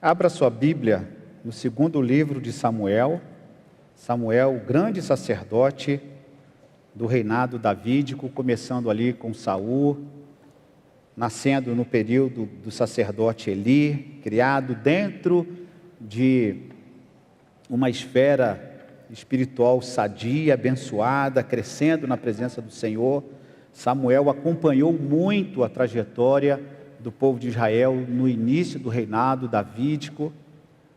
Abra sua Bíblia no segundo livro de Samuel. Samuel, o grande sacerdote do reinado davídico, começando ali com Saul, nascendo no período do sacerdote Eli, criado dentro de uma esfera espiritual sadia, abençoada, crescendo na presença do Senhor. Samuel acompanhou muito a trajetória do povo de Israel no início do reinado davídico,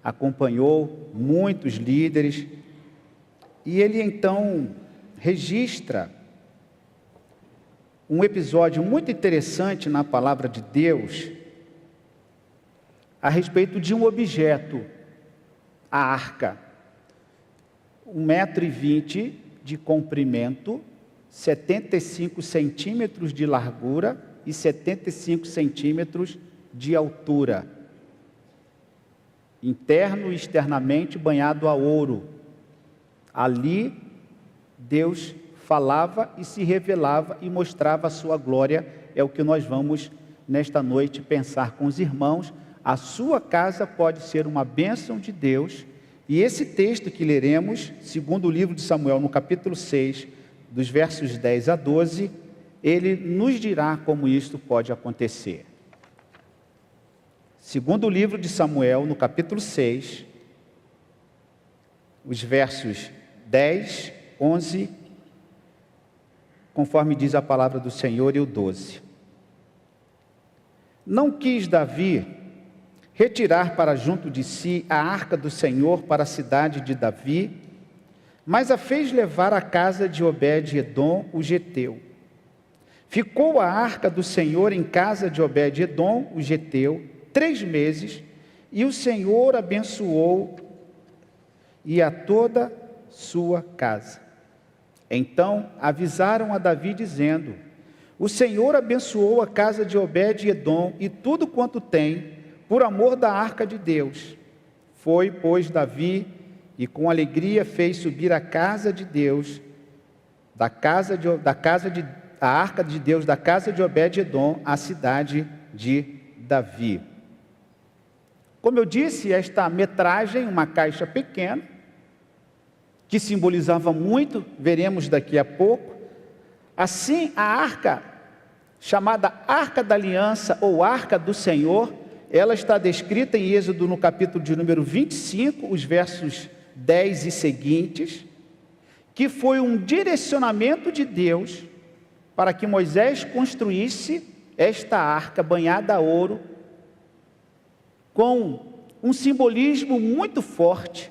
acompanhou muitos líderes, e ele então registra um episódio muito interessante na palavra de Deus a respeito de um objeto, a arca, 1,20 m de comprimento, 75 centímetros de largura e 75 centímetros de altura, interno e externamente banhado a ouro. Ali Deus falava e se revelava e mostrava a sua glória. É o que nós vamos nesta noite pensar com os irmãos. A sua casa pode ser uma bênção de Deus, e esse texto que leremos, segundo o livro de Samuel, no capítulo 6, dos versos 10 a 12, ele nos dirá como isto pode acontecer. Segundo o livro de Samuel, no capítulo 6, os versos 10, 11, conforme diz a palavra do Senhor, e o 12. Não quis Davi retirar para junto de si a arca do Senhor para a cidade de Davi, mas a fez levar à casa de Obed-edom, o geteu. Ficou a arca do Senhor em casa de Obed-edom, o geteu, 3 meses, e o Senhor abençoou e a toda sua casa. Então avisaram a Davi dizendo: o Senhor abençoou a casa de Obed-edom e tudo quanto tem, por amor da arca de Deus. Foi, pois, Davi, e com alegria fez subir a casa de Deus, a arca de Deus da casa de Obed-edom, à cidade de Davi. Como eu disse, esta metragem, uma caixa pequena, que simbolizava muito, veremos daqui a pouco. Assim, a arca, chamada Arca da Aliança ou Arca do Senhor, ela está descrita em Êxodo no capítulo de número 25, os versos 10 e seguintes, que foi um direcionamento de Deus para que Moisés construísse esta arca banhada a ouro, com um simbolismo muito forte,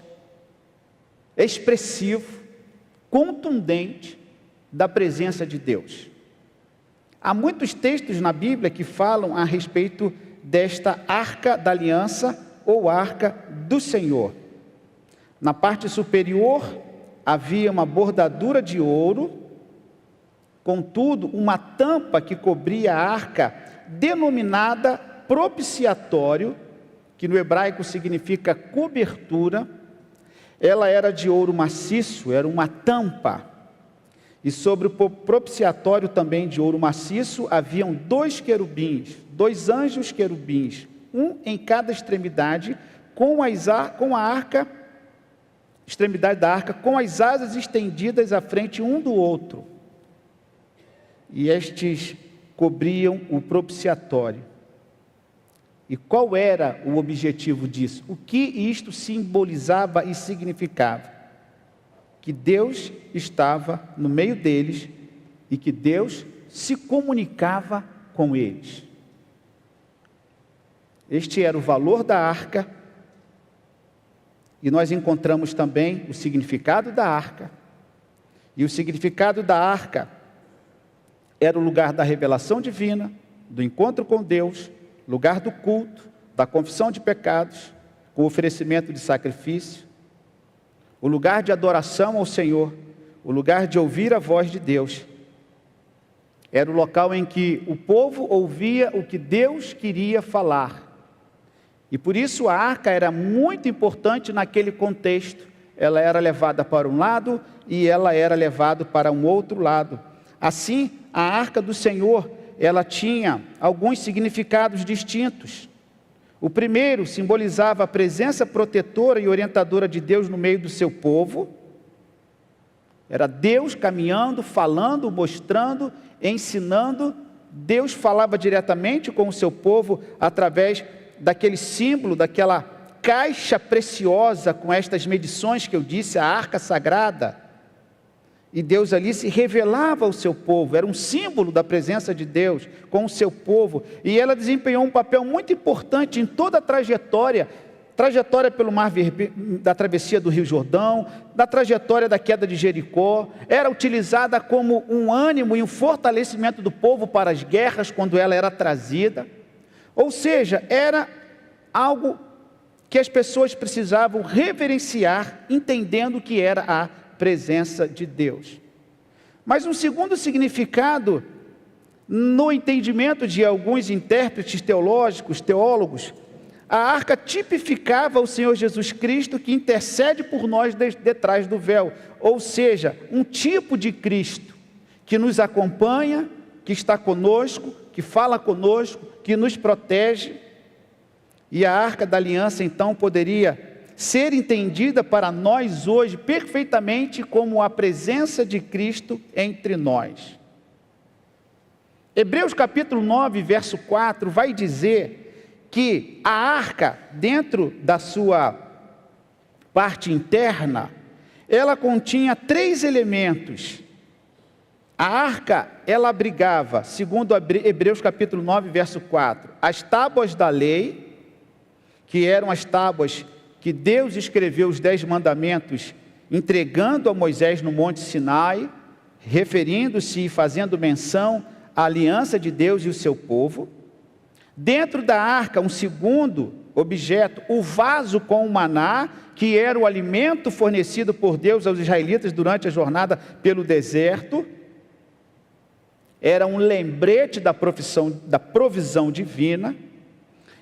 expressivo, contundente da presença de Deus. Há muitos textos na Bíblia que falam a respeito desta Arca da Aliança ou Arca do Senhor. Na parte superior havia uma bordadura de ouro, contudo, uma tampa que cobria a arca, denominada propiciatório, que no hebraico significa cobertura. Ela era de ouro maciço, era uma tampa. E sobre o propiciatório também de ouro maciço, haviam 2 querubins, 2 anjos querubins, um em cada extremidade, extremidade da arca, com as asas estendidas à frente um do outro. E estes cobriam o propiciatório. E qual era o objetivo disso? O que isto simbolizava e significava? Que Deus estava no meio deles e que Deus se comunicava com eles. Este era o valor da arca, e nós encontramos também o significado da arca. E o significado da arca era o lugar da revelação divina, do encontro com Deus, lugar do culto, da confissão de pecados, com o oferecimento de sacrifício, o lugar de adoração ao Senhor, o lugar de ouvir a voz de Deus. Era o local em que o povo ouvia o que Deus queria falar. E por isso a arca era muito importante naquele contexto. Ela era levada para um lado e ela era levada para um outro lado. Assim, a arca do Senhor, ela tinha alguns significados distintos. O primeiro simbolizava a presença protetora e orientadora de Deus no meio do seu povo. Era Deus caminhando, falando, mostrando, ensinando. Deus falava diretamente com o seu povo através daquele símbolo, daquela caixa preciosa com estas medições que eu disse, a arca sagrada. E Deus ali se revelava ao seu povo, era um símbolo da presença de Deus com o seu povo. E ela desempenhou um papel muito importante em toda a trajetória pelo Mar Vermelho, da travessia do Rio Jordão, da trajetória da queda de Jericó. Era utilizada como um ânimo e um fortalecimento do povo para as guerras quando ela era trazida. Ou seja, era algo que as pessoas precisavam reverenciar, entendendo que era a presença de Deus. Mas um segundo significado, no entendimento de alguns intérpretes teólogos, a arca tipificava o Senhor Jesus Cristo que intercede por nós detrás do véu, ou seja, um tipo de Cristo que nos acompanha, que está conosco, que fala conosco, que nos protege. E a arca da aliança então poderia ser entendida para nós hoje perfeitamente como a presença de Cristo entre nós. Hebreus capítulo 9, verso 4, vai dizer que a arca, dentro da sua parte interna, ela continha 3 elementos. A arca, ela abrigava, segundo Hebreus capítulo 9, verso 4, as tábuas da lei, que eram as tábuas que Deus escreveu os 10 mandamentos, entregando a Moisés no Monte Sinai, referindo-se e fazendo menção à aliança de Deus e o seu povo. Dentro da arca, um segundo objeto, o vaso com o maná, que era o alimento fornecido por Deus aos israelitas durante a jornada pelo deserto. Era um lembrete da provisão divina.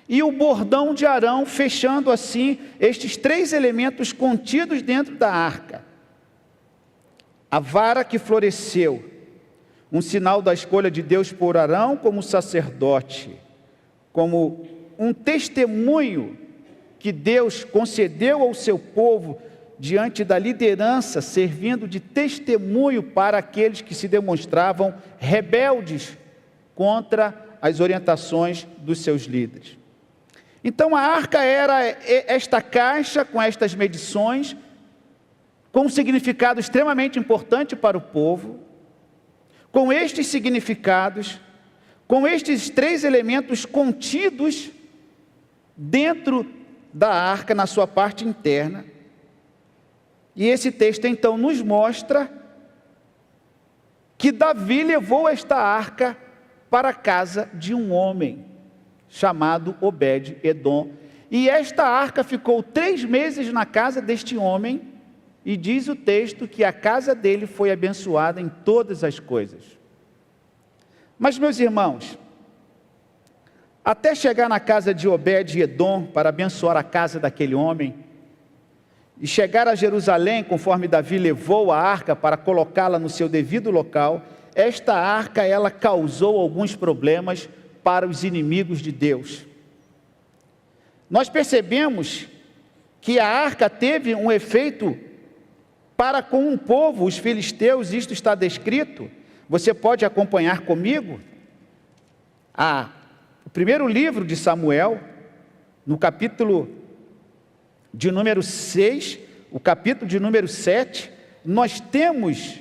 E o bordão de Arão, fechando assim estes 3 elementos contidos dentro da arca. A vara que floresceu, um sinal da escolha de Deus por Arão como sacerdote, como um testemunho que Deus concedeu ao seu povo diante da liderança, servindo de testemunho para aqueles que se demonstravam rebeldes contra as orientações dos seus líderes. Então a arca era esta caixa com estas medições, com um significado extremamente importante para o povo. Com estes significados, com estes 3 elementos contidos dentro da arca, na sua parte interna. E esse texto então nos mostra que Davi levou esta arca para a casa de um homem chamado Obed-Edom, e esta arca ficou 3 meses na casa deste homem, e diz o texto que a casa dele foi abençoada em todas as coisas. Mas, meus irmãos, até chegar na casa de Obed-Edom, para abençoar a casa daquele homem, e chegar a Jerusalém, conforme Davi levou a arca para colocá-la no seu devido local, esta arca, ela causou alguns problemas para os inimigos de Deus. Nós percebemos que a arca teve um efeito para com um povo, os filisteus. Isto está descrito, você pode acompanhar comigo, o primeiro livro de Samuel, no capítulo de número 6, o capítulo de número 7, nós temos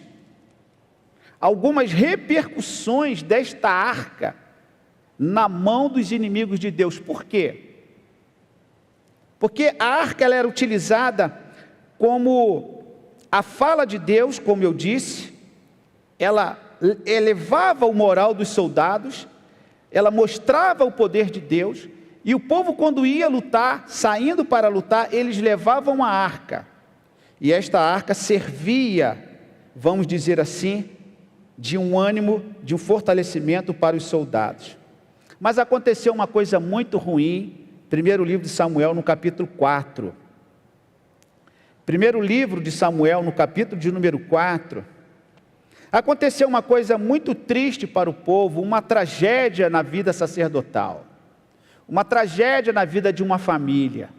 algumas repercussões desta arca na mão dos inimigos de Deus. Por quê? Porque a arca ela era utilizada como a fala de Deus, como eu disse, ela elevava o moral dos soldados, ela mostrava o poder de Deus, e o povo, quando ia lutar, saindo para lutar, eles levavam a arca, e esta arca servia, vamos dizer assim, de um ânimo, de um fortalecimento para os soldados. Mas aconteceu uma coisa muito ruim, primeiro livro de Samuel, no capítulo 4. Primeiro livro de Samuel, no capítulo de número 4, aconteceu uma coisa muito triste para o povo, uma tragédia na vida sacerdotal. uma tragédia na vida de uma família.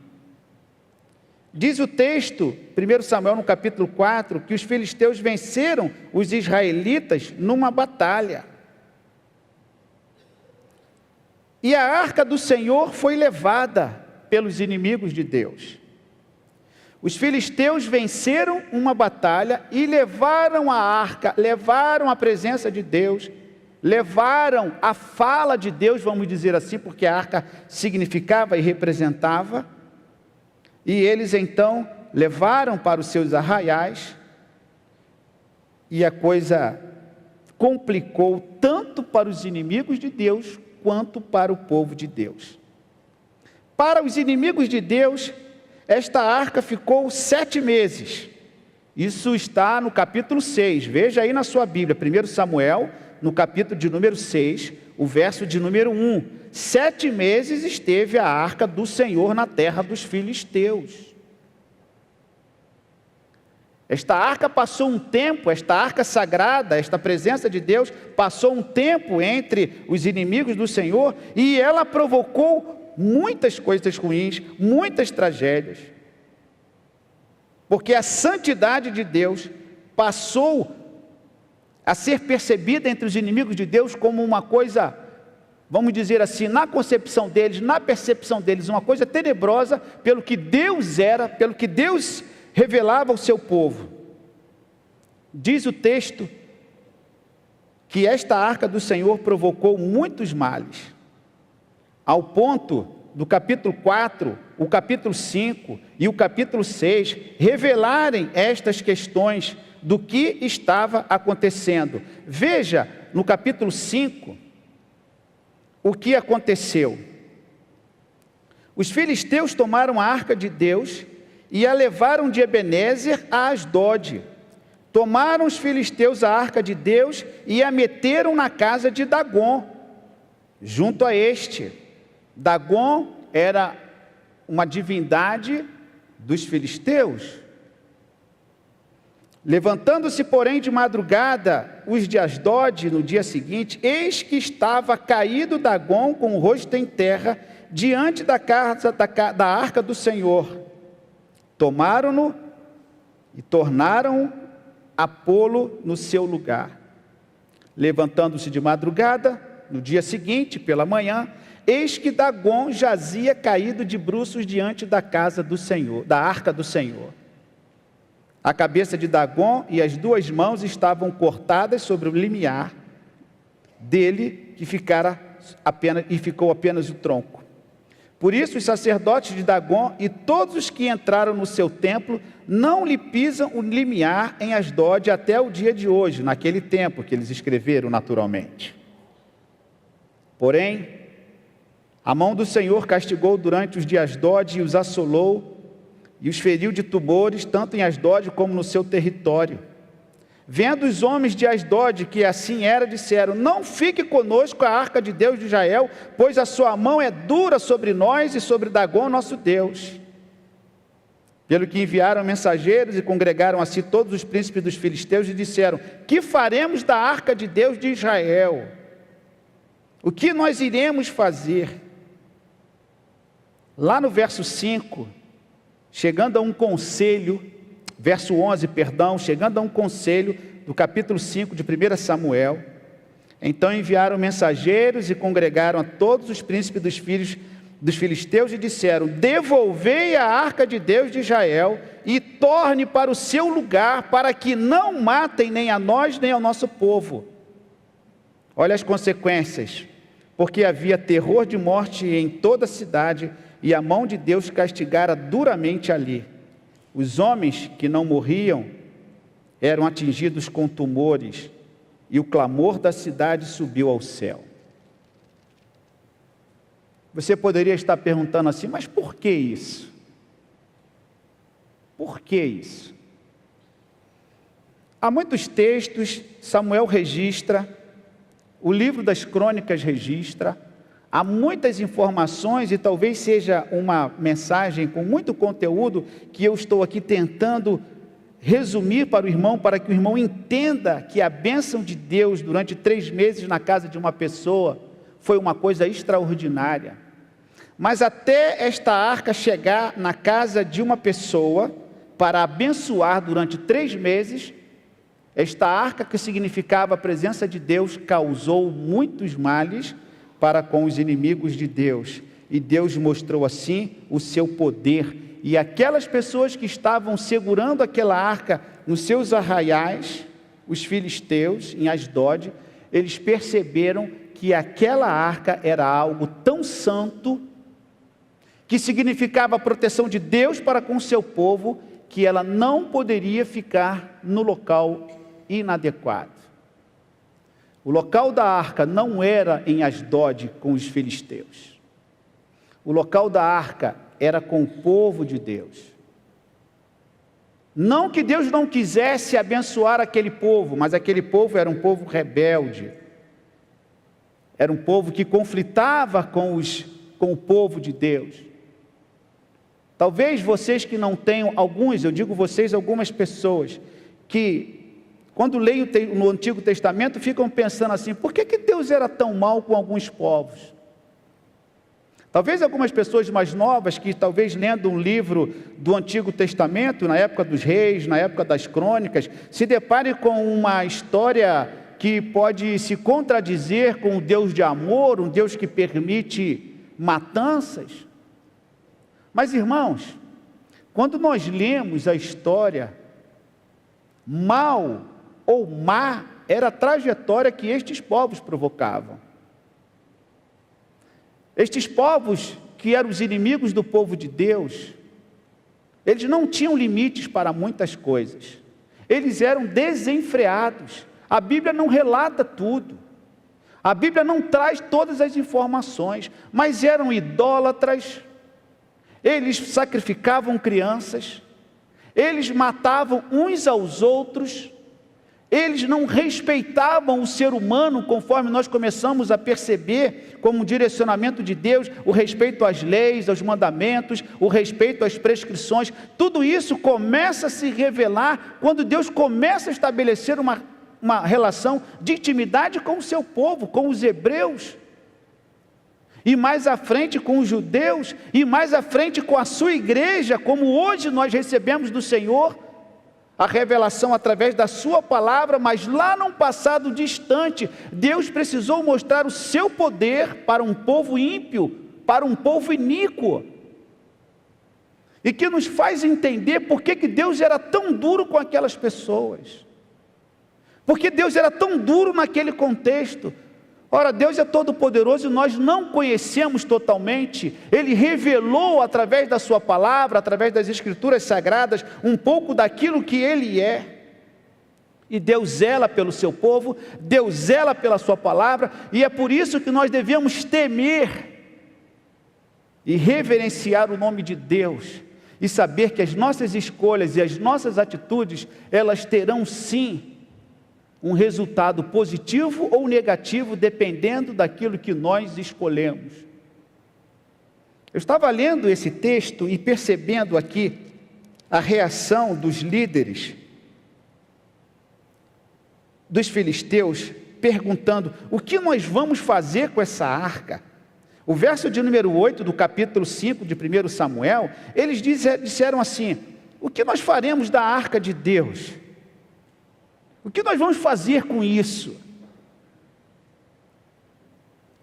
Diz o texto, 1 Samuel no capítulo 4, que os filisteus venceram os israelitas numa batalha. E a arca do Senhor foi levada pelos inimigos de Deus. Os filisteus venceram uma batalha e levaram a arca, levaram a presença de Deus, levaram a fala de Deus, vamos dizer assim, porque a arca significava e representava. E eles então levaram para os seus arraiais, e a coisa complicou tanto para os inimigos de Deus, quanto para o povo de Deus. Para os inimigos de Deus, esta arca ficou 7 meses. Isso está no capítulo 6, veja aí na sua Bíblia, 1 Samuel, no capítulo de número 6, o verso de número 1. 7 meses esteve a arca do Senhor na terra dos filisteus. Esta arca passou um tempo, esta arca sagrada, esta presença de Deus, passou um tempo entre os inimigos do Senhor, e ela provocou muitas coisas ruins, muitas tragédias. Porque a santidade de Deus passou a ser percebida entre os inimigos de Deus como uma coisa, vamos dizer assim, na concepção deles, na percepção deles, uma coisa tenebrosa, pelo que Deus era, pelo que Deus revelava ao seu povo. Diz o texto que esta arca do Senhor provocou muitos males, ao ponto do capítulo 4, o capítulo 5 e o capítulo 6 revelarem estas questões do que estava acontecendo. Veja no capítulo 5 o que aconteceu. Os filisteus tomaram a arca de Deus e a levaram de Ebenezer a Asdode. Tomaram os filisteus a arca de Deus e a meteram na casa de Dagom, junto a este. Dagom era uma divindade dos filisteus. Levantando-se, porém, de madrugada, os de Asdode, no dia seguinte, eis que estava caído Dagom com o rosto em terra, diante da casa da arca do Senhor. Tomaram-no e tornaram a pô-lo no seu lugar. Levantando-se de madrugada, no dia seguinte, pela manhã, eis que Dagom jazia caído de bruços diante da casa do Senhor, da arca do Senhor. A cabeça de Dagom e as 2 mãos estavam cortadas sobre o limiar dele, que ficou apenas o tronco. Por isso os sacerdotes de Dagom e todos os que entraram no seu templo não lhe pisam o limiar em Asdode até o dia de hoje, naquele tempo que eles escreveram naturalmente. Porém, a mão do Senhor castigou durante os dias de Asdode e os assolou e os feriu de tumores, tanto em Asdode como no seu território. Vendo os homens de Asdode que assim era, disseram: não fique conosco a arca de Deus de Israel, pois a sua mão é dura sobre nós e sobre Dagom, nosso Deus. Pelo que enviaram mensageiros e congregaram a si todos os príncipes dos filisteus e disseram: que faremos da arca de Deus de Israel? O que nós iremos fazer? Lá no verso 5, chegando a um conselho, verso 11, chegando a um conselho do capítulo 5 de 1 Samuel, então enviaram mensageiros e congregaram a todos os príncipes dos filhos dos filisteus e disseram: devolvei a arca de Deus de Israel e torne para o seu lugar, para que não matem nem a nós nem ao nosso povo. Olha as consequências, porque havia terror de morte em toda a cidade, e a mão de Deus castigara duramente ali. Os homens que não morriam eram atingidos com tumores, e o clamor da cidade subiu ao céu. Você poderia estar perguntando assim: mas por que isso? Por que isso? Há muitos textos, Samuel registra, o livro das crônicas registra, há muitas informações, e talvez seja uma mensagem com muito conteúdo que eu estou aqui tentando resumir para o irmão, para que o irmão entenda que a bênção de Deus durante 3 meses na casa de uma pessoa foi uma coisa extraordinária. Mas até esta arca chegar na casa de uma pessoa para abençoar durante 3 meses, esta arca, que significava a presença de Deus, causou muitos males para com os inimigos de Deus. E Deus mostrou assim o seu poder. E aquelas pessoas que estavam segurando aquela arca nos seus arraiais, os filisteus, em Asdod, eles perceberam que aquela arca era algo tão santo, que significava a proteção de Deus para com o seu povo, que ela não poderia ficar no local inadequado. O local da arca não era em Asdod com os filisteus. O local da arca era com o povo de Deus. Não que Deus não quisesse abençoar aquele povo, mas aquele povo era um povo rebelde. Era um povo que conflitava com o povo de Deus. Talvez vocês que não tenham, algumas pessoas, que quando leem no Antigo Testamento ficam pensando assim, por que Deus era tão mal com alguns povos? Talvez algumas pessoas mais novas, que talvez lendo um livro do Antigo Testamento, na época dos reis, na época das crônicas, se deparem com uma história que pode se contradizer com o Deus de amor, um Deus que permite matanças. Mas, irmãos, quando nós lemos a história, mal ou má era a trajetória que estes povos provocavam. Estes povos, que eram os inimigos do povo de Deus, eles não tinham limites para muitas coisas. Eles eram desenfreados. A Bíblia não relata tudo. A Bíblia não traz todas as informações, mas eram idólatras. Eles sacrificavam crianças, eles matavam uns aos outros, eles não respeitavam o ser humano, conforme nós começamos a perceber como um direcionamento de Deus, o respeito às leis, aos mandamentos, o respeito às prescrições. Tudo isso começa a se revelar quando Deus começa a estabelecer uma relação de intimidade com o seu povo, com os hebreus. E mais à frente com os judeus, e mais à frente com a sua igreja, como hoje nós recebemos do Senhor, a revelação através da sua palavra, mas lá num passado distante, Deus precisou mostrar o seu poder para um povo ímpio, para um povo iníquo, e que nos faz entender por que Deus era tão duro com aquelas pessoas, porque Deus era tão duro naquele contexto. Ora, Deus é todo poderoso e nós não conhecemos totalmente. Ele revelou através da sua palavra, através das escrituras sagradas, um pouco daquilo que Ele é. E Deus zela pelo seu povo, Deus zela pela sua palavra, e é por isso que nós devemos temer e reverenciar o nome de Deus, e saber que as nossas escolhas e as nossas atitudes, elas terão sim um resultado positivo ou negativo, dependendo daquilo que nós escolhemos. Eu estava lendo esse texto e percebendo aqui a reação dos líderes dos filisteus, perguntando, o que nós vamos fazer com essa arca? O verso de número 8 do capítulo 5 de 1 Samuel, eles disseram assim, o que nós faremos da arca de Deus? O que nós vamos fazer com isso?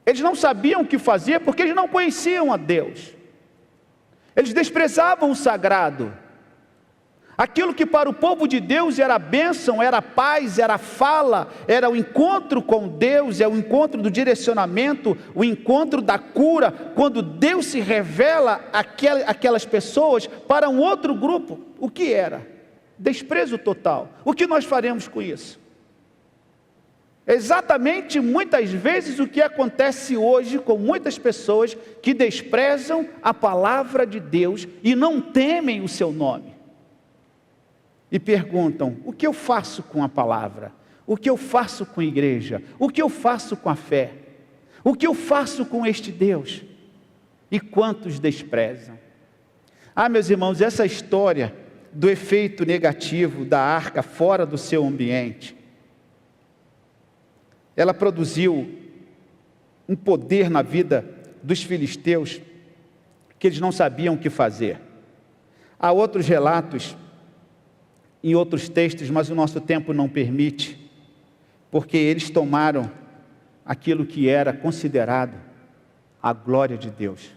Eles não sabiam o que fazer porque eles não conheciam a Deus. Eles desprezavam o sagrado. Aquilo que para o povo de Deus era bênção, era paz, era fala, era o encontro com Deus, é o encontro do direcionamento, o encontro da cura, quando Deus se revela àquelas pessoas para um outro grupo. O que era? Desprezo total. O que nós faremos com isso? Exatamente muitas vezes o que acontece hoje com muitas pessoas que desprezam a palavra de Deus e não temem o seu nome. E perguntam, o que eu faço com a palavra? O que eu faço com a igreja? O que eu faço com a fé? O que eu faço com este Deus? E quantos desprezam? Ah, meus irmãos, essa história do efeito negativo da arca fora do seu ambiente, ela produziu um poder na vida dos filisteus porque eles não sabiam o que fazer. Há outros relatos em outros textos, mas o nosso tempo não permite, porque eles tomaram aquilo que era considerado a glória de Deus.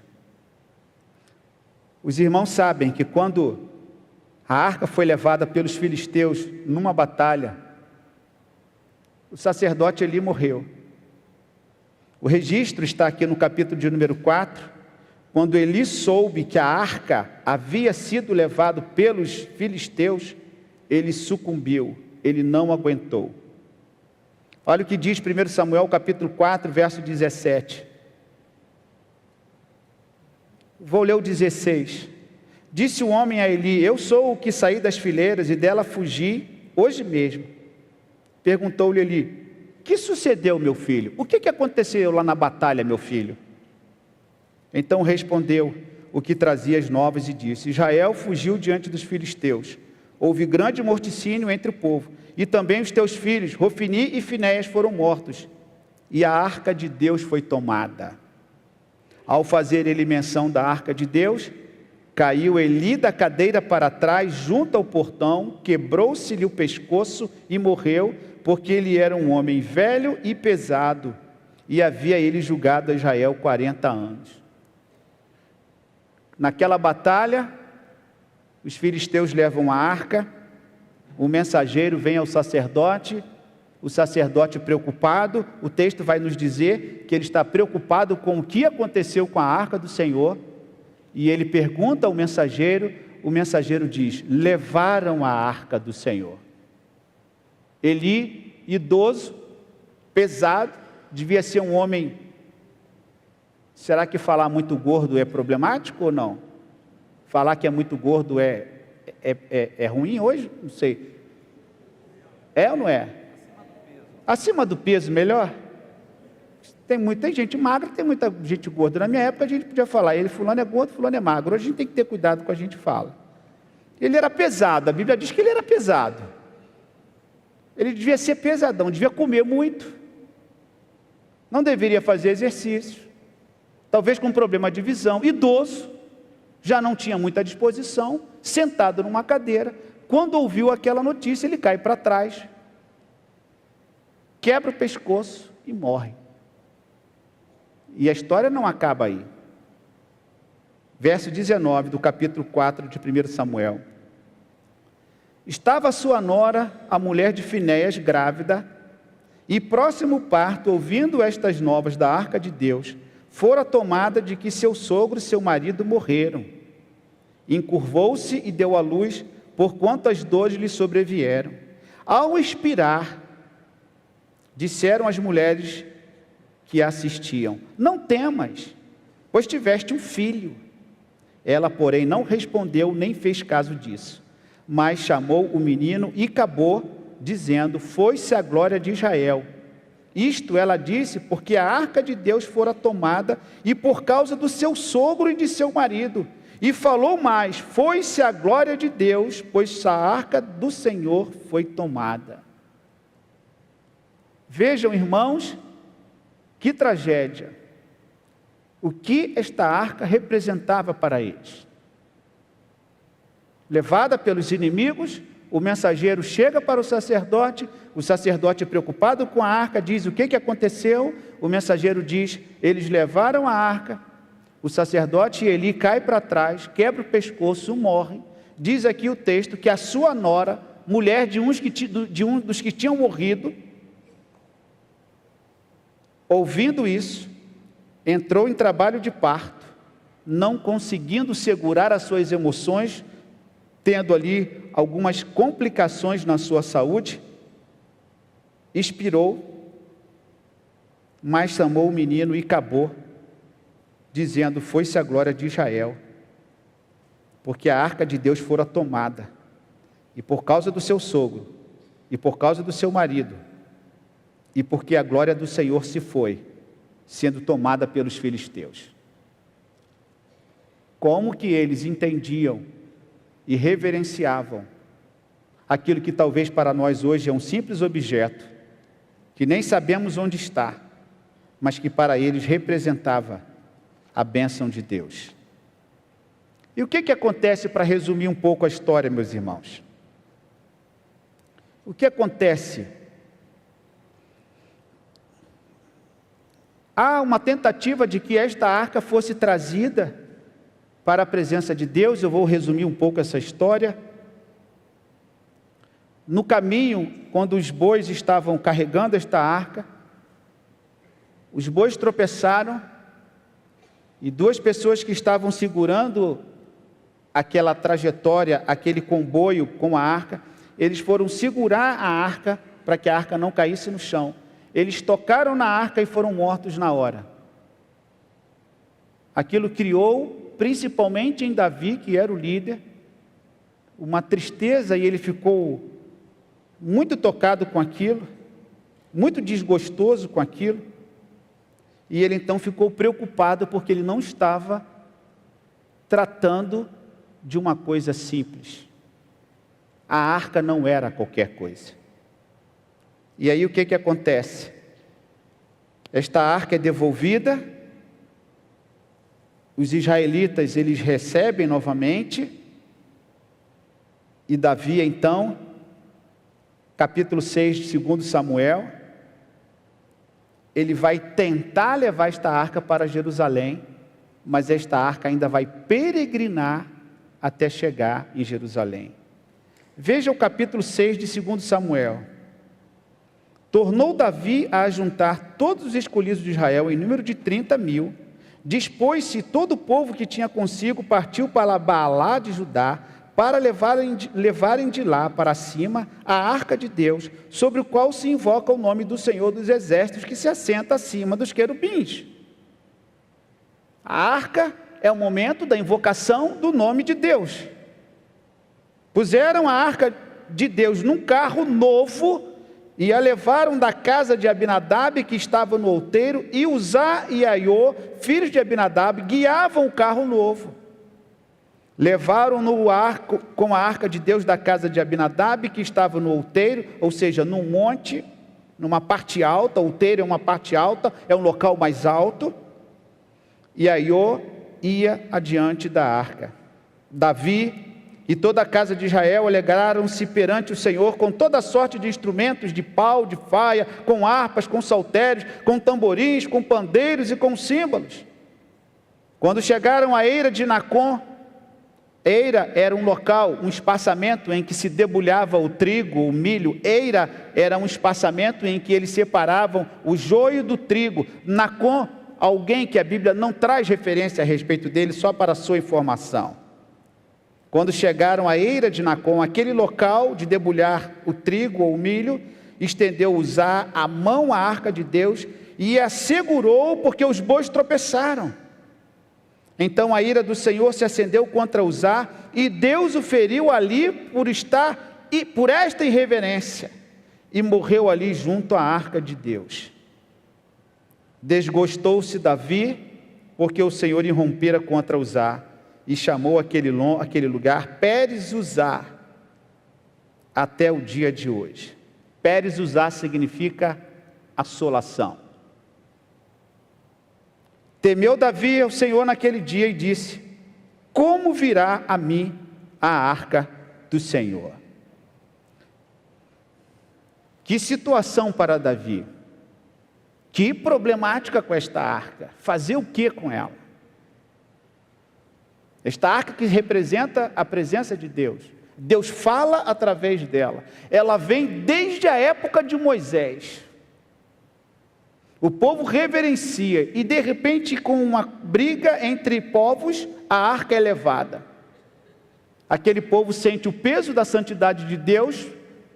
Os irmãos sabem que quando a arca foi levada pelos filisteus numa batalha, o sacerdote Eli morreu. O registro está aqui no capítulo de número 4, quando Eli soube que a arca havia sido levada pelos filisteus, ele sucumbiu, ele não aguentou. Olha o que diz 1 Samuel capítulo 4, verso 17. Vou ler o 16. Disse o homem a Eli: eu sou o que saí das fileiras e dela fugi hoje mesmo. Perguntou-lhe Eli: que sucedeu, meu filho? O que aconteceu lá na batalha, meu filho? Então respondeu o que trazia as novas e disse: Israel fugiu diante dos filisteus. Houve grande morticínio entre o povo, e também os teus filhos, Rofini e Finéias, foram mortos, e a arca de Deus foi tomada. Ao fazer ele menção da arca de Deus, caiu Eli da cadeira para trás, junto ao portão, quebrou-se-lhe o pescoço e morreu, porque ele era um homem velho e pesado, e havia ele julgado a Israel 40 anos. Naquela batalha, os filisteus levam a arca, o mensageiro vem ao sacerdote, o sacerdote preocupado, o texto vai nos dizer que ele está preocupado com o que aconteceu com a arca do Senhor, e ele pergunta ao mensageiro, o mensageiro diz: levaram a arca do Senhor. Eli, idoso, pesado, devia ser um homem. Será que falar muito gordo é problemático ou não? Falar que é muito gordo é ruim hoje? Não sei. É ou não é? Acima do peso, melhor? Tem gente magra, tem muita gente gorda. Na minha época a gente podia falar: ele fulano é gordo, fulano é magro. Hoje a gente tem que ter cuidado com a gente fala. Ele era pesado, a Bíblia diz que ele era pesado. Ele devia ser pesadão, devia comer muito. Não deveria fazer exercício. Talvez com problema de visão, idoso, já não tinha muita disposição, sentado numa cadeira. Quando ouviu aquela notícia, ele cai para trás, quebra o pescoço e morre. E a história não acaba aí. Verso 19 do capítulo 4 de 1 Samuel. Estava sua nora, a mulher de Finéias, grávida, e próximo parto, ouvindo estas novas da arca de Deus, fora tomada de que seu sogro e seu marido morreram. Encurvou-se e deu à luz, porquanto as dores lhe sobrevieram. Ao expirar, disseram as mulheres que a assistiam: não temas, pois tiveste um filho. Ela, porém, não respondeu nem fez caso disso, mas chamou o menino e acabou, dizendo: foi-se a glória de Israel. Isto ela disse porque a arca de Deus fora tomada, e por causa do seu sogro e de seu marido. E falou mais: foi-se a glória de Deus, pois a arca do Senhor foi tomada. Vejam, irmãos, que tragédia. O que esta arca representava para eles? Levada pelos inimigos, o mensageiro chega para o sacerdote preocupado com a arca, diz o que aconteceu. O mensageiro diz: eles levaram a arca. O sacerdote Eli cai para trás, quebra o pescoço, morre. Diz aqui o texto que a sua nora, mulher de um dos que tinham morrido, ouvindo isso, entrou em trabalho de parto, não conseguindo segurar as suas emoções, tendo ali algumas complicações na sua saúde, expirou, mas chamou o menino e acabou, dizendo: foi-se a glória de Israel, porque a arca de Deus fora tomada, e por causa do seu sogro, e por causa do seu marido, e porque a glória do Senhor se foi, sendo tomada pelos filisteus. Como que eles entendiam e reverenciavam aquilo que talvez para nós hoje é um simples objeto, que nem sabemos onde está, mas que para eles representava a bênção de Deus. E o que acontece, para resumir um pouco a história, meus irmãos? O que acontece? Há uma tentativa de que esta arca fosse trazida para a presença de Deus. Eu vou resumir um pouco essa história. No caminho, quando os bois estavam carregando esta arca, os bois tropeçaram e duas pessoas que estavam segurando aquela trajetória, aquele comboio com a arca, eles foram segurar a arca para que a arca não caísse no chão. Eles tocaram na arca e foram mortos na hora. Aquilo criou, principalmente em Davi, que era o líder, uma tristeza, e ele ficou muito tocado com aquilo, muito desgostoso com aquilo, e ele então ficou preocupado porque ele não estava tratando de uma coisa simples. A arca não era qualquer coisa. E aí o que acontece? Esta arca é devolvida, os israelitas eles recebem novamente, e Davi então, capítulo 6 de 2 Samuel, ele vai tentar levar esta arca para Jerusalém, mas esta arca ainda vai peregrinar até chegar em Jerusalém. Veja o capítulo 6 de 2 Samuel. Tornou Davi a ajuntar todos os escolhidos de Israel em número de 30.000, dispôs-se todo o povo que tinha consigo, partiu para Baalá de Judá, para levarem de lá para cima a arca de Deus, sobre o qual se invoca o nome do Senhor dos Exércitos, que se assenta acima dos querubins. A arca é o momento da invocação do nome de Deus. Puseram a arca de Deus num carro novo e a levaram da casa de Abinadab, que estava no outeiro, e Uzá e Aiô, filhos de Abinadab, guiavam o carro novo. Levaram no arco, com a arca de Deus da casa de Abinadab, que estava no outeiro, ou seja, num monte, numa parte alta. Outeiro é uma parte alta, é um local mais alto. E Aiô ia adiante da arca. Davi e toda a casa de Israel alegraram-se perante o Senhor com toda sorte de instrumentos de pau, de faia, com harpas, com saltérios, com tamborins, com pandeiros e com símbolos. Quando chegaram à eira de Nacon, eira era um local, um espaçamento em que se debulhava o trigo, o milho. Eira era um espaçamento em que eles separavam o joio do trigo. Nacon, alguém que a Bíblia não traz referência a respeito dele, só para a sua informação. Quando chegaram à eira de Nacon, aquele local de debulhar o trigo ou o milho, estendeu Uzá a mão à arca de Deus e a segurou, porque os bois tropeçaram. Então a ira do Senhor se acendeu contra Uzá, e Deus o feriu ali por esta irreverência, e morreu ali junto à arca de Deus. Desgostou-se Davi, porque o Senhor irrompera contra Uzá, e chamou aquele lugar Pérez Uzá, até o dia de hoje. Pérez Uzá significa assolação. Temeu Davi ao Senhor naquele dia e disse: como virá a mim a arca do Senhor? Que situação para Davi. Que problemática com esta arca. Fazer o que com ela? Esta arca que representa a presença de Deus. Deus fala através dela. Ela vem desde a época de Moisés. O povo reverencia, e de repente, com uma briga entre povos, a arca é levada. Aquele povo sente o peso da santidade de Deus,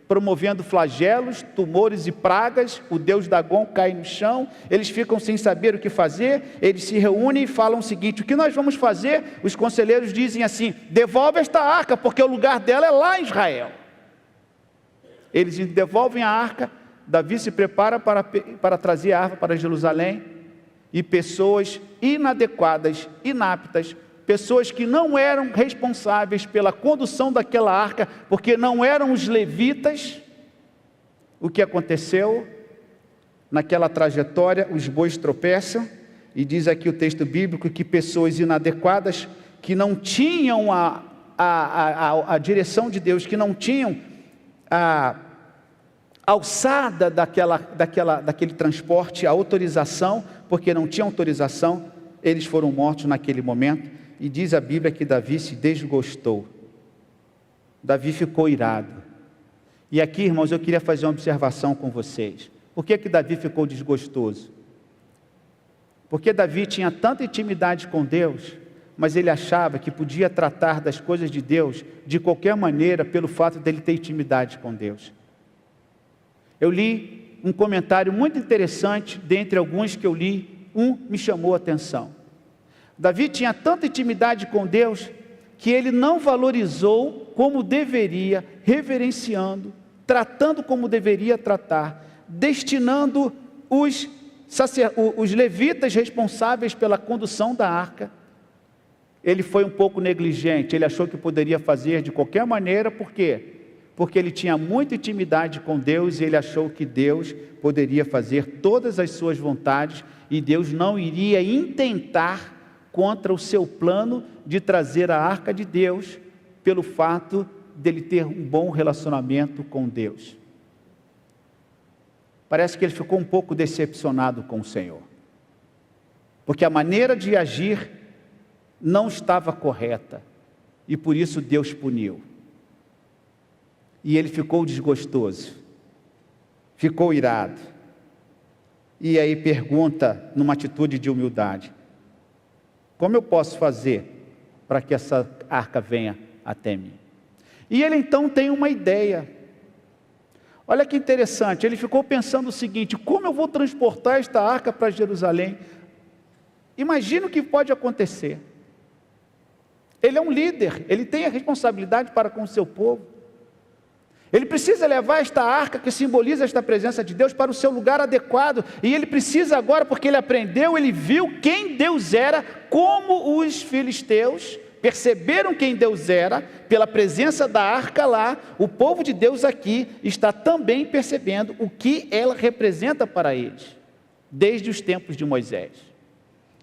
promovendo flagelos, tumores e pragas. O deus Dagon cai no chão, eles ficam sem saber o que fazer. Eles se reúnem e falam o seguinte: o que nós vamos fazer? Os conselheiros dizem assim: devolve esta arca, porque o lugar dela é lá em Israel. Eles devolvem a arca. Davi se prepara para trazer a arca para Jerusalém, e pessoas inadequadas, inaptas, pessoas que não eram responsáveis pela condução daquela arca, porque não eram os levitas. O que aconteceu? Naquela trajetória, os bois tropeçam, e diz aqui o texto bíblico que pessoas inadequadas que não tinham a direção de Deus, que não tinham a alçada daquele transporte, a autorização, porque não tinha autorização, eles foram mortos naquele momento. E diz a Bíblia que Davi se desgostou. Davi ficou irado. E aqui, irmãos, eu queria fazer uma observação com vocês. Por que Davi ficou desgostoso? Porque Davi tinha tanta intimidade com Deus, mas ele achava que podia tratar das coisas de Deus de qualquer maneira, pelo fato dele ter intimidade com Deus. Eu li um comentário muito interessante, dentre alguns que eu li, me chamou a atenção. Davi tinha tanta intimidade com Deus, que ele não valorizou como deveria, reverenciando, tratando como deveria tratar, destinando os levitas responsáveis pela condução da arca. Ele foi um pouco negligente, ele achou que poderia fazer de qualquer maneira. Por quê? Porque ele tinha muita intimidade com Deus e ele achou que Deus poderia fazer todas as suas vontades e Deus não iria intentar contra o seu plano de trazer a arca de Deus, pelo fato dele ter um bom relacionamento com Deus. Parece que ele ficou um pouco decepcionado com o Senhor, porque a maneira de agir não estava correta, e por isso Deus puniu. E ele ficou desgostoso, ficou irado, e aí pergunta, numa atitude de humildade: como eu posso fazer para que essa arca venha até mim? E ele então tem uma ideia. Olha que interessante, ele ficou pensando o seguinte: como eu vou transportar esta arca para Jerusalém? Imagina o que pode acontecer. Ele é um líder, ele tem a responsabilidade para com o seu povo. Ele precisa levar esta arca que simboliza esta presença de Deus para o seu lugar adequado. E ele precisa agora, porque ele aprendeu, ele viu quem Deus era, como os filisteus perceberam quem Deus era, pela presença da arca lá. O povo de Deus aqui está também percebendo o que ela representa para eles, desde os tempos de Moisés.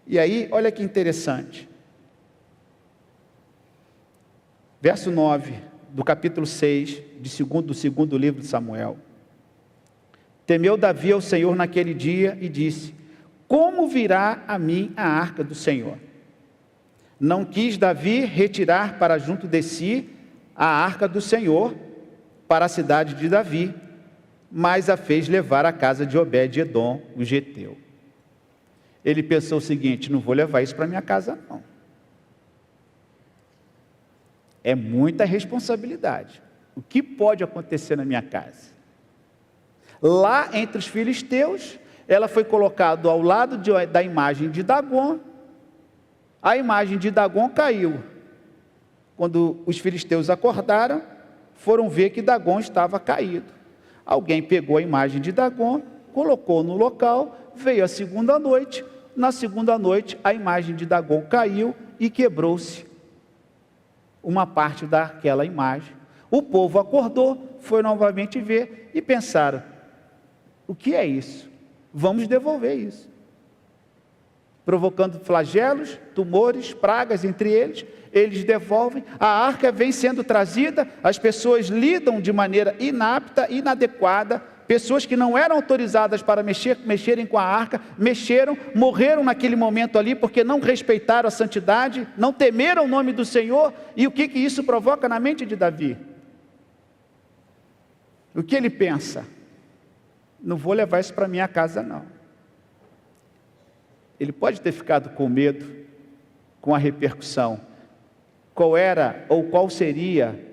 E aí, olha que interessante. Verso 9, do capítulo 6, do segundo livro de Samuel. Temeu Davi ao Senhor naquele dia e disse: como virá a mim a arca do Senhor? Não quis Davi retirar para junto de si a arca do Senhor para a cidade de Davi, mas a fez levar à casa de Obed-edom, o geteu. Ele pensou o seguinte: não vou levar isso para minha casa não. É muita responsabilidade. O que pode acontecer na minha casa? Lá entre os filisteus, ela foi colocada ao lado da imagem de Dagon. A imagem de Dagon caiu. Quando os filisteus acordaram, foram ver que Dagon estava caído. Alguém pegou a imagem de Dagon, colocou no local, veio a segunda noite. Na segunda noite, a imagem de Dagon caiu e quebrou-se uma parte daquela imagem. O povo acordou, foi novamente ver e pensaram: o que é isso? Vamos devolver isso. Provocando flagelos, tumores, pragas entre eles, eles devolvem, a arca vem sendo trazida, as pessoas lidam de maneira inapta, inadequada, pessoas que não eram autorizadas para mexerem com a arca, mexeram, morreram naquele momento ali, porque não respeitaram a santidade, não temeram o nome do Senhor. E o que isso provoca na mente de Davi? O que ele pensa? Não vou levar isso para minha casa não. Ele pode ter ficado com medo, com a repercussão. Qual era ou qual seria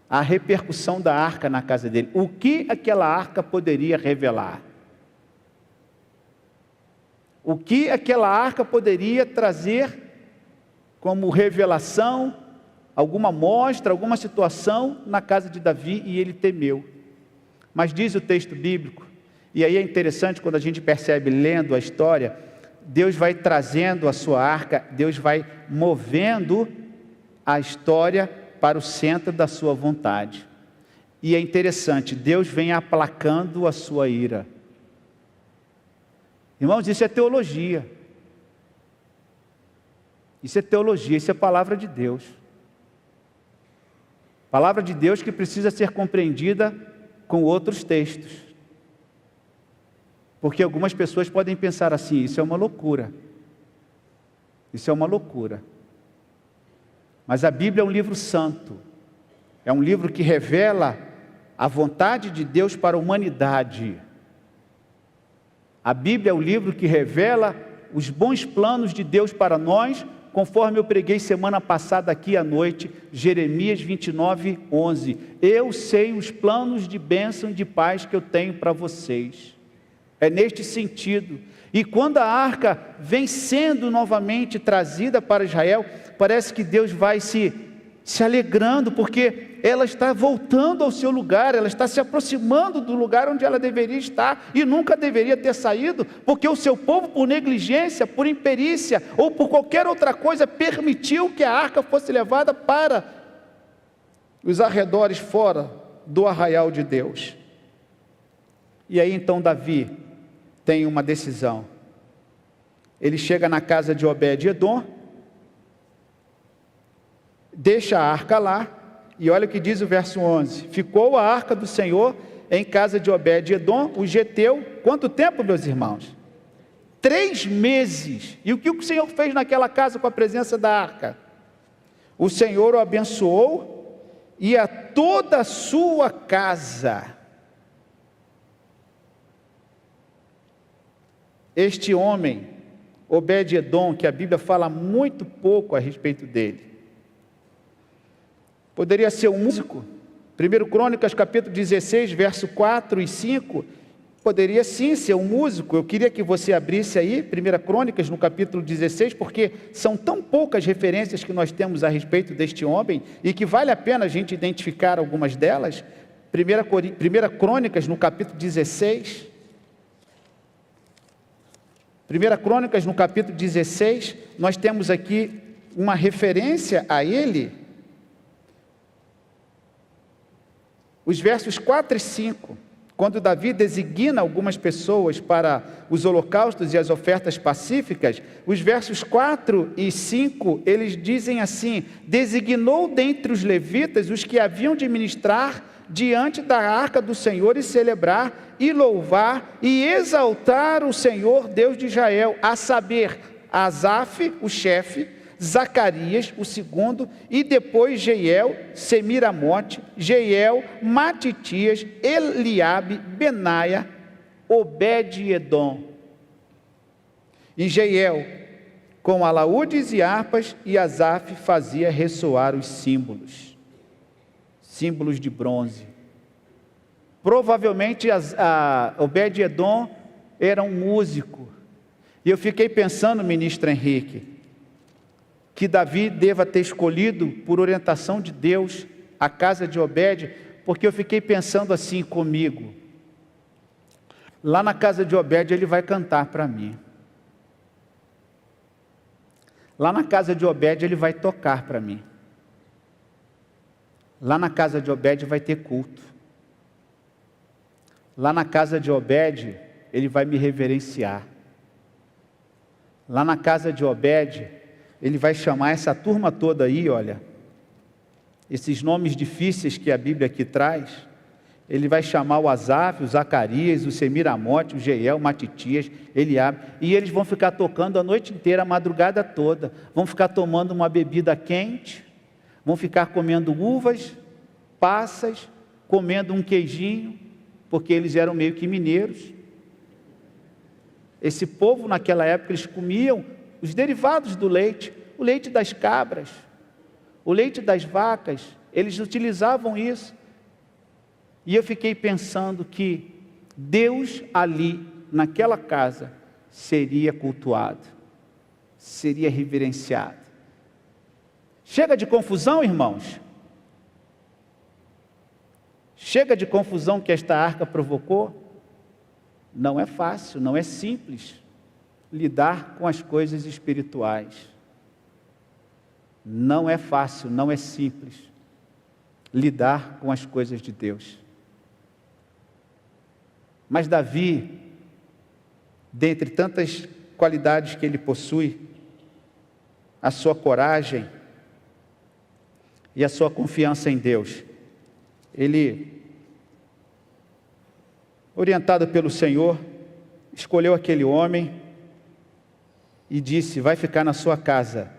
a repercussão da arca na casa dele? O que aquela arca poderia revelar? O que aquela arca poderia trazer como revelação, alguma mostra, alguma situação na casa de Davi? E ele temeu. Mas diz o texto bíblico, e aí é interessante quando a gente percebe lendo a história, Deus vai trazendo a sua arca, Deus vai movendo a história para o centro da sua vontade. E é interessante, Deus vem aplacando a sua ira. Irmãos, isso é teologia. Isso é teologia, isso é palavra de Deus. Palavra de Deus que precisa ser compreendida com outros textos. Porque algumas pessoas podem pensar assim, isso é uma loucura. Isso é uma loucura. Mas a Bíblia é um livro santo. É um livro que revela a vontade de Deus para a humanidade. A Bíblia é o livro que revela os bons planos de Deus para nós, conforme eu preguei semana passada aqui à noite, Jeremias 29, 11. Eu sei os planos de bênção e de paz que eu tenho para vocês. É neste sentido. E quando a arca vem sendo novamente trazida para Israel, parece que Deus vai se alegrando, porque ela está voltando ao seu lugar, ela está se aproximando do lugar onde ela deveria estar, e nunca deveria ter saído, porque o seu povo, por negligência, por imperícia, ou por qualquer outra coisa, permitiu que a arca fosse levada para os arredores fora do arraial de Deus. E aí então Davi tem uma decisão. Ele chega na casa de Obed-edom, deixa a arca lá, e olha o que diz o verso 11: ficou a arca do Senhor em casa de Obed-edom, o geteu, quanto tempo, meus irmãos? 3 meses. E o que o Senhor fez naquela casa com a presença da arca? O Senhor o abençoou, e a toda a sua casa. Este homem, Obed-edom, que a Bíblia fala muito pouco a respeito dele, poderia ser um músico. 1 Crônicas capítulo 16, verso 4 e 5, poderia sim ser um músico. Eu queria que você abrisse aí, 1 Crônicas no capítulo 16, porque são tão poucas referências que nós temos a respeito deste homem, e que vale a pena a gente identificar algumas delas. 1 Crônicas no capítulo 16, 1 Crônicas no capítulo 16, nós temos aqui uma referência a ele, os versos 4 e 5, quando Davi designa algumas pessoas para os holocaustos e as ofertas pacíficas, os versos 4 e 5, eles dizem assim: designou dentre os levitas os que haviam de ministrar diante da arca do Senhor e celebrar e louvar e exaltar o Senhor Deus de Israel, a saber, Asaf, o chefe, Zacarias, o segundo, e depois Jeiel, Semiramote, Jeiel, Matitias, Eliabe, Benaia, Obed-edom. E Jeiel, com alaúdes e harpas, e Asaf fazia ressoar os símbolos de bronze. Provavelmente Obed-edom era um músico. E eu fiquei pensando, ministro Henrique, que Davi deva ter escolhido, por orientação de Deus, a casa de Obed, porque eu fiquei pensando assim comigo: lá na casa de Obed ele vai cantar para mim, lá na casa de Obed ele vai tocar para mim, lá na casa de Obed vai ter culto, lá na casa de Obed ele vai me reverenciar, lá na casa de Obed ele vai chamar essa turma toda aí, olha, esses nomes difíceis que a Bíblia aqui traz, ele vai chamar o Asaf, o Zacarias, o Semiramote, o Jeiel, o Matitias, Eliabe, e eles vão ficar tocando a noite inteira, a madrugada toda, vão ficar tomando uma bebida quente, vão ficar comendo uvas, passas, comendo um queijinho, porque eles eram meio que mineiros. Esse povo naquela época, eles comiam os derivados do leite, o leite das cabras, o leite das vacas, eles utilizavam isso. E eu fiquei pensando que Deus ali, naquela casa, seria cultuado, seria reverenciado. Chega de confusão, irmãos. Chega de confusão que esta arca provocou. Não é fácil, não é simples lidar com as coisas espirituais. Não é fácil, não é simples lidar com as coisas de Deus. Mas Davi, dentre tantas qualidades que ele possui, a sua coragem e a sua confiança em Deus. Ele, orientado pelo Senhor, escolheu aquele homem e disse: vai ficar na sua casa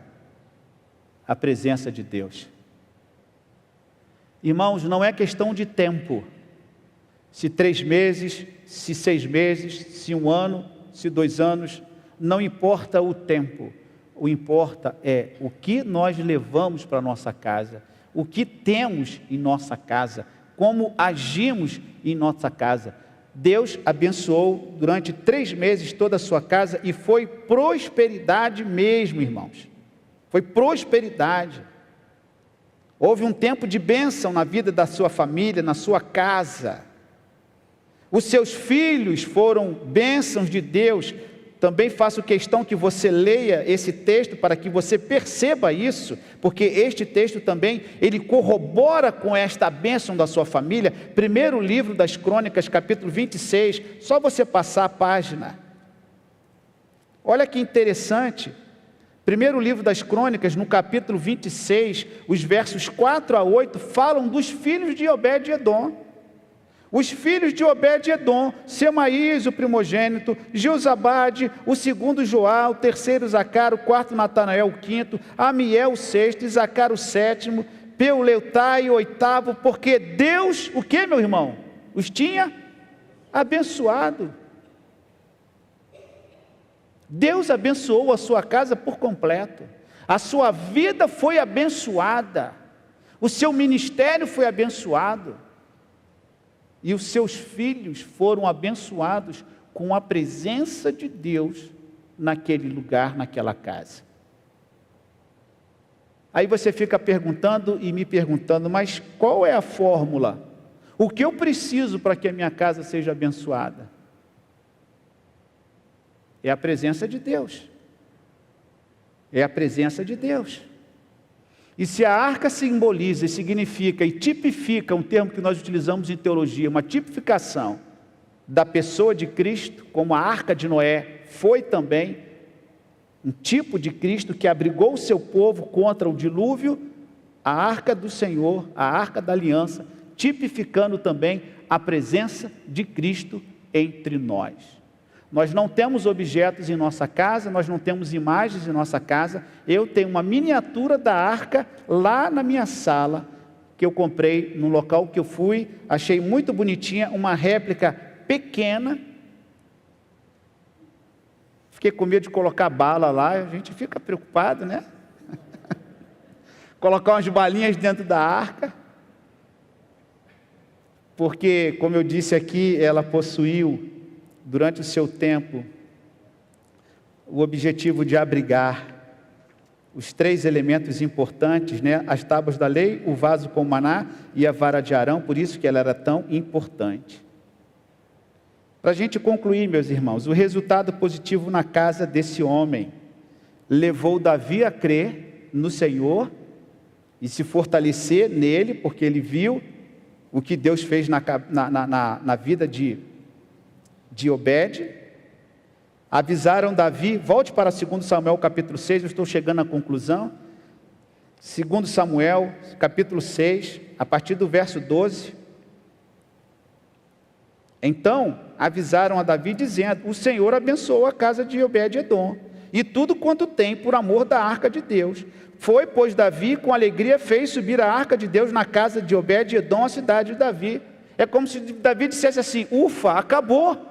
a presença de Deus. Irmãos, não é questão de tempo, se 3 meses, se 6 meses, se 1 ano, se 2 anos, não importa o tempo, o importa é o que nós levamos para a nossa casa, o que temos em nossa casa, como agimos em nossa casa. Deus abençoou durante 3 meses toda a sua casa e foi prosperidade mesmo, irmãos, foi prosperidade. Houve um tempo de bênção na vida da sua família, na sua casa. Os seus filhos foram bênçãos de Deus. Também faço questão que você leia esse texto para que você perceba isso, porque este texto também, ele corrobora com esta bênção da sua família. Primeiro livro das Crônicas, capítulo 26, só você passar a página. Olha que interessante. Primeiro livro das Crônicas, no capítulo 26, os versos 4 a 8, falam dos filhos de Obed-edom. Os filhos de Obed-edom: Semaías, o primogênito, Jeozabade, o segundo Joá, o terceiro Zacar, o quarto Natanael, o quinto, Amiel, o sexto, Isacar, o sétimo, Peuleutai, o oitavo, porque Deus, o que, meu irmão? Os tinha abençoado. Deus abençoou a sua casa por completo, a sua vida foi abençoada, o seu ministério foi abençoado, e os seus filhos foram abençoados com a presença de Deus naquele lugar, naquela casa. Aí você fica perguntando e me perguntando: mas qual é a fórmula? O que eu preciso para que a minha casa seja abençoada? É a presença de Deus. É a presença de Deus. E se a arca simboliza, significa e tipifica, um termo que nós utilizamos em teologia, uma tipificação da pessoa de Cristo, como a arca de Noé foi também um tipo de Cristo que abrigou o seu povo contra o dilúvio, a arca do Senhor, a arca da aliança, tipificando também a presença de Cristo entre nós. Nós não temos objetos em nossa casa, nós não temos imagens em nossa casa. Eu tenho uma miniatura da arca lá na minha sala, que eu comprei no local que eu fui, achei muito bonitinha, uma réplica pequena. Fiquei com medo de colocar bala lá, a gente fica preocupado, né? Colocar umas balinhas dentro da arca, porque, como eu disse aqui, ela possuiu, durante o seu tempo, o objetivo de abrigar os 3 elementos importantes, né? As tábuas da lei, o vaso com maná e a vara de Arão, por isso que ela era tão importante. Para a gente concluir, meus irmãos, o resultado positivo na casa desse homem levou Davi a crer no Senhor e se fortalecer nele, porque ele viu o que Deus fez na vida de Obed. Avisaram Davi, volte para 2 Samuel capítulo 6, eu estou chegando à conclusão. 2 Samuel capítulo 6, a partir do verso 12. Então avisaram a Davi dizendo: o Senhor abençoou a casa de Obed-edom e tudo quanto tem por amor da arca de Deus. Foi, pois, Davi com alegria fez subir a arca de Deus na casa de Obed-edom, a cidade de Davi. É como se Davi dissesse assim: ufa, acabou.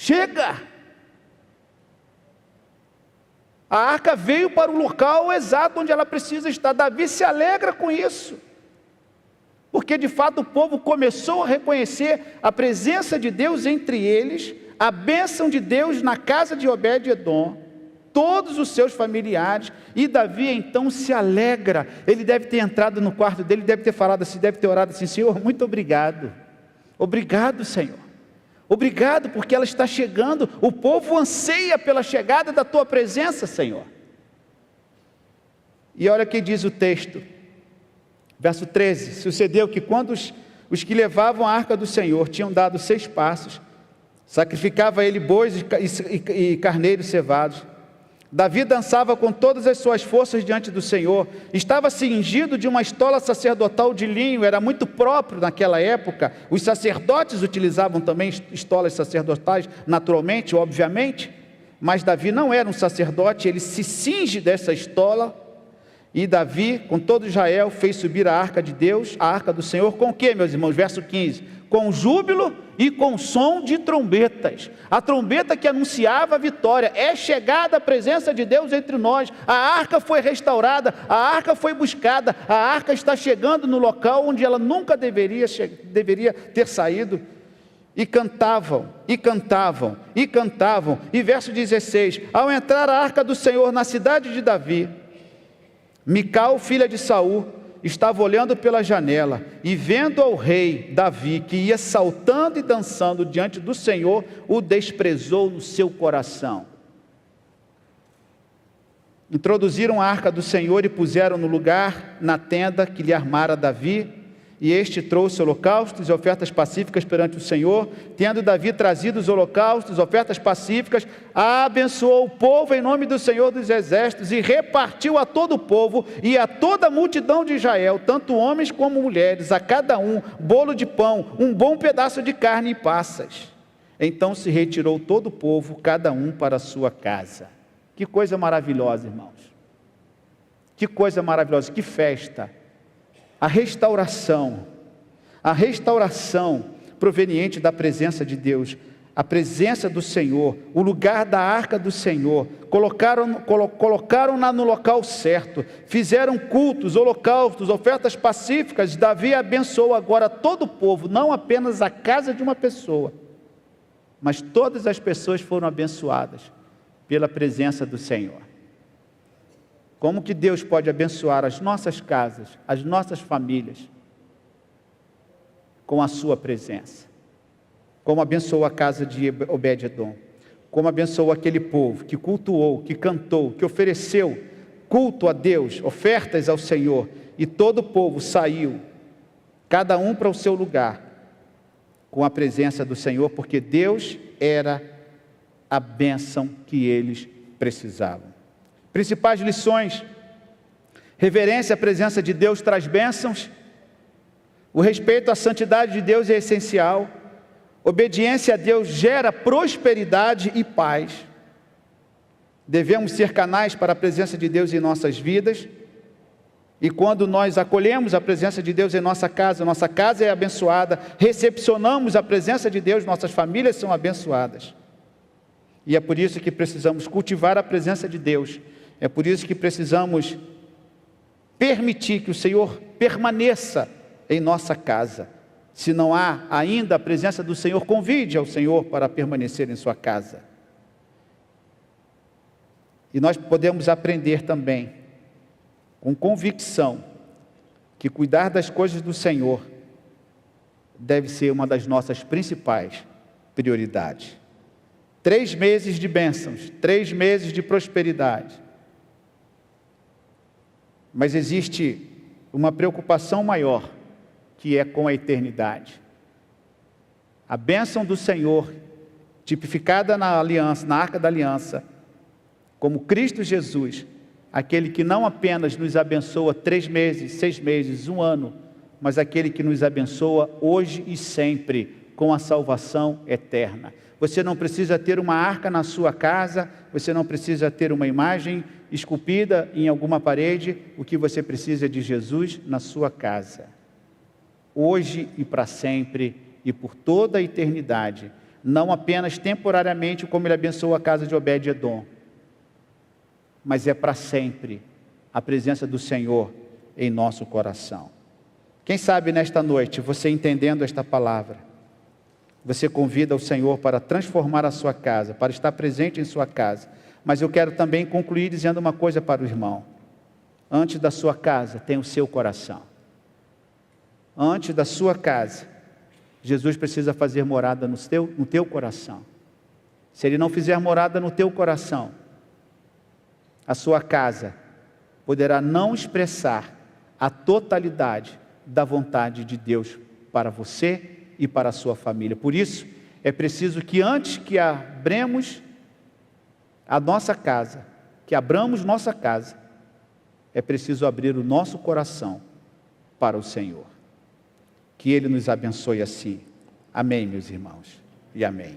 Chega! A arca veio para o local exato onde ela precisa estar. Davi se alegra com isso, porque de fato o povo começou a reconhecer a presença de Deus entre eles, a bênção de Deus na casa de Obed-edom, todos os seus familiares, e Davi então se alegra. Ele deve ter entrado no quarto dele, deve ter falado assim, deve ter orado assim: Senhor, muito obrigado, obrigado, Senhor. Obrigado porque ela está chegando, o povo anseia pela chegada da tua presença, Senhor. E olha o que diz o texto, verso 13: sucedeu que quando os que levavam a arca do Senhor tinham dado 6 passos, sacrificava ele bois e carneiros cevados, Davi dançava com todas as suas forças diante do Senhor, estava cingido de uma estola sacerdotal de linho, era muito próprio naquela época. Os sacerdotes utilizavam também estolas sacerdotais, naturalmente, obviamente, mas Davi não era um sacerdote, ele se cinge dessa estola, e Davi, com todo Israel, fez subir a arca de Deus, a arca do Senhor, com o que, meus irmãos? Verso 15, com júbilo e com som de trombetas. A trombeta que anunciava a vitória. É chegada a presença de Deus entre nós. A arca foi restaurada, a arca foi buscada, a arca está chegando no local onde ela nunca deveria ter saído. E cantavam, e cantavam, e cantavam. E verso 16, ao entrar a arca do Senhor na cidade de Davi, Mical, filha de Saul, estava olhando pela janela e vendo ao rei Davi, que ia saltando e dançando diante do Senhor, o desprezou no seu coração. Introduziram a arca do Senhor e puseram no lugar na tenda que lhe armara Davi, e este trouxe holocaustos e ofertas pacíficas perante o Senhor. Tendo Davi trazido os holocaustos, ofertas pacíficas, abençoou o povo em nome do Senhor dos Exércitos e repartiu a todo o povo e a toda a multidão de Israel, tanto homens como mulheres, a cada um bolo de pão, um bom pedaço de carne e passas. Então se retirou todo o povo, cada um para a sua casa. Que coisa maravilhosa, irmãos. Que coisa maravilhosa, que festa. A restauração proveniente da presença de Deus, a presença do Senhor, o lugar da arca do Senhor, colocaram-na no local certo, fizeram cultos, holocaustos, ofertas pacíficas. Davi abençoou agora todo o povo, não apenas a casa de uma pessoa, mas todas as pessoas foram abençoadas pela presença do Senhor. Como que Deus pode abençoar as nossas casas, as nossas famílias, com a sua presença? Como abençoou a casa de Obed-edom, como abençoou aquele povo que cultuou, que cantou, que ofereceu culto a Deus, ofertas ao Senhor, e todo o povo saiu, cada um para o seu lugar, com a presença do Senhor, porque Deus era a bênção que eles precisavam. Principais lições: reverência à presença de Deus traz bênçãos, o respeito à santidade de Deus é essencial, obediência a Deus gera prosperidade e paz. Devemos ser canais para a presença de Deus em nossas vidas, e quando nós acolhemos a presença de Deus em nossa casa é abençoada, recepcionamos a presença de Deus, nossas famílias são abençoadas. E é por isso que precisamos cultivar a presença de Deus. É por isso que precisamos permitir que o Senhor permaneça em nossa casa. Se não há ainda a presença do Senhor, convide ao Senhor para permanecer em sua casa. E nós podemos aprender também, com convicção, que cuidar das coisas do Senhor deve ser uma das nossas principais prioridades. 3 meses de bênçãos, 3 meses de prosperidade. Mas existe uma preocupação maior, que é com a eternidade. A bênção do Senhor, tipificada na aliança, na arca da aliança, como Cristo Jesus, aquele que não apenas nos abençoa 3 meses, 6 meses, 1 ano, mas aquele que nos abençoa hoje e sempre, com a salvação eterna. Você não precisa ter uma arca na sua casa, você não precisa ter uma imagem esculpida em alguma parede, o que você precisa é de Jesus na sua casa, hoje e para sempre e por toda a eternidade, não apenas temporariamente como ele abençoou a casa de Obed-edom, mas é para sempre a presença do Senhor em nosso coração. Quem sabe nesta noite, você entendendo esta palavra, você convida o Senhor para transformar a sua casa, para estar presente em sua casa. Mas eu quero também concluir dizendo uma coisa para o irmão: antes da sua casa tem o seu coração. Antes da sua casa, Jesus precisa fazer morada no teu coração. Se Ele não fizer morada no teu coração, a sua casa poderá não expressar a totalidade da vontade de Deus para você e para a sua família. Por isso, é preciso que antes que abramos a nossa casa, que abramos nossa casa, é preciso abrir o nosso coração para o Senhor. Que Ele nos abençoe assim. Amém, meus irmãos, e amém.